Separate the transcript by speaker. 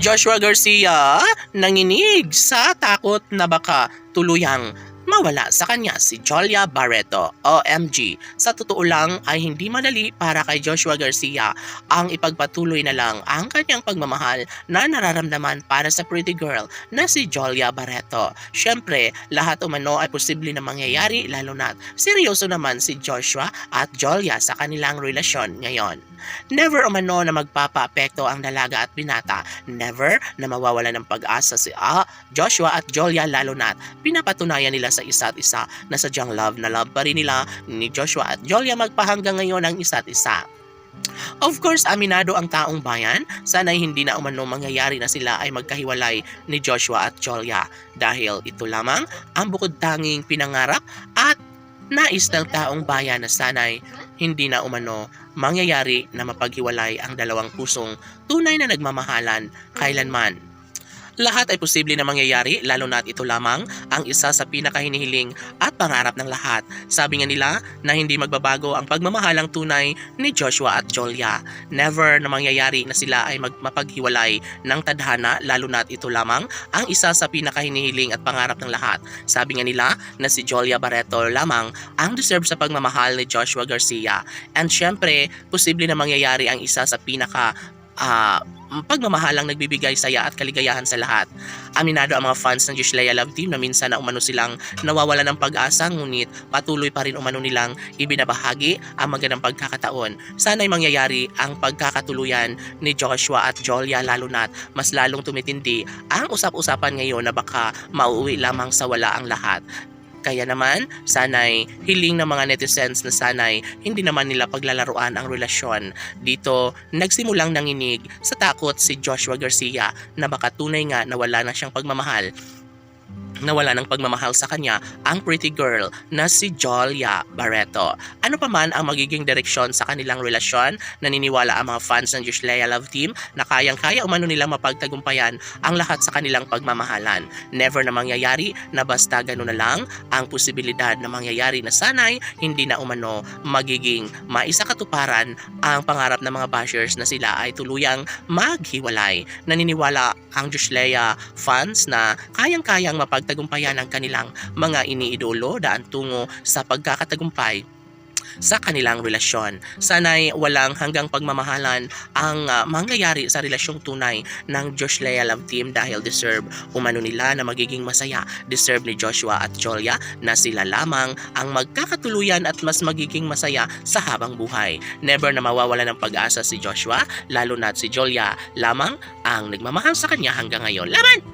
Speaker 1: Joshua Garcia nanginig sa takot na baka tuluyang mawala sa kanya si Jolia Barreto. OMG, sa totoo lang ay hindi madali para kay Joshua Garcia ang ipagpatuloy na lang ang kanyang pagmamahal na nararamdaman para sa pretty girl na si Jolia Barreto. Syempre, lahat umano ay posible na mangyayari lalo na't seryoso naman si Joshua at Jolia sa kanilang relasyon ngayon. Never umano na magpapaapekto ang dalaga at binata. Never na mawawala ng pag-asa si Joshua at Jolia lalo na't pinapatunayan nila sa isa't isa na sadyang love na love pa rin nila ni Joshua at Jolia magpahanggang ngayon ang isa't isa. Of course, aminado ang taong bayan, sana'y hindi na umano mangyayari na sila ay magkahiwalay ni Joshua at Jolia dahil ito lamang ang bukod tanging pinangarap at nais ng taong bayan na sana'y hindi na umano mangyayari na mapaghiwalay ang dalawang pusong tunay na nagmamahalan kailanman. Lahat ay posible na mangyayari lalo na't ito lamang ang isa sa pinakahinihiling at pangarap ng lahat. Sabi nga nila na hindi magbabago ang pagmamahalang tunay ni Joshua at Jolia. Never na mangyayari na sila ay mapaghiwalay ng tadhana lalo na't ito lamang ang isa sa pinakahinihiling at pangarap ng lahat. Sabi nga nila na si Jolia Barreto lamang ang deserve sa pagmamahal ni Joshua Garcia. And syempre, posible na mangyayari ang isa sa pagmamahalang nagbibigay saya at kaligayahan sa lahat. Aminado ang mga fans ng Joshua Love Team na minsan na umano silang nawawala ng pag-asa ngunit patuloy pa rin umano nilang ibinabahagi ang magandang pagkakataon. Sana'y mangyayari ang pagkakatuluyan ni Joshua at Jolia lalo na't mas lalong tumitindi ang usap-usapan ngayon na baka mauuwi lamang sa wala ang lahat. Kaya naman, sana'y hiling ng mga netizens na sana'y hindi naman nila paglalaruan ang relasyon. Dito, nagsimulang nanginig sa takot si Joshua Garcia na baka tunay nga na wala na siyang pagmamahal. Nawala ng pagmamahal sa kanya ang pretty girl na si Jolia Barreto. Ano pa man ang magiging direksyon sa kanilang relasyon, naniniwala ang mga fans ng Joshua Love Team na kayang-kaya umano nilang mapagtagumpayan ang lahat sa kanilang pagmamahalan. Never na mangyayari na basta gano'n na lang ang posibilidad na mangyayari na sana'y hindi na umano magiging maisakatuparan ang pangarap ng mga bashers na sila ay tuluyang maghiwalay. Naniniwala ang Joshua fans na kayang-kayang mapagtagumpayan ang kanilang mga iniidolo daan tungo sa pagkakatagumpay sa kanilang relasyon. Sana'y walang hanggang pagmamahalan ang mangyayari sa relasyong tunay ng Joshua Love Team dahil deserve umano nila na magiging masaya. Deserve ni Joshua at Jolia na sila lamang ang magkakatuluyan at mas magiging masaya sa habang buhay. Never na mawawala ng pag-asa si Joshua, lalo na't si Jolia lamang ang nagmamahal sa kanya hanggang ngayon. Laban!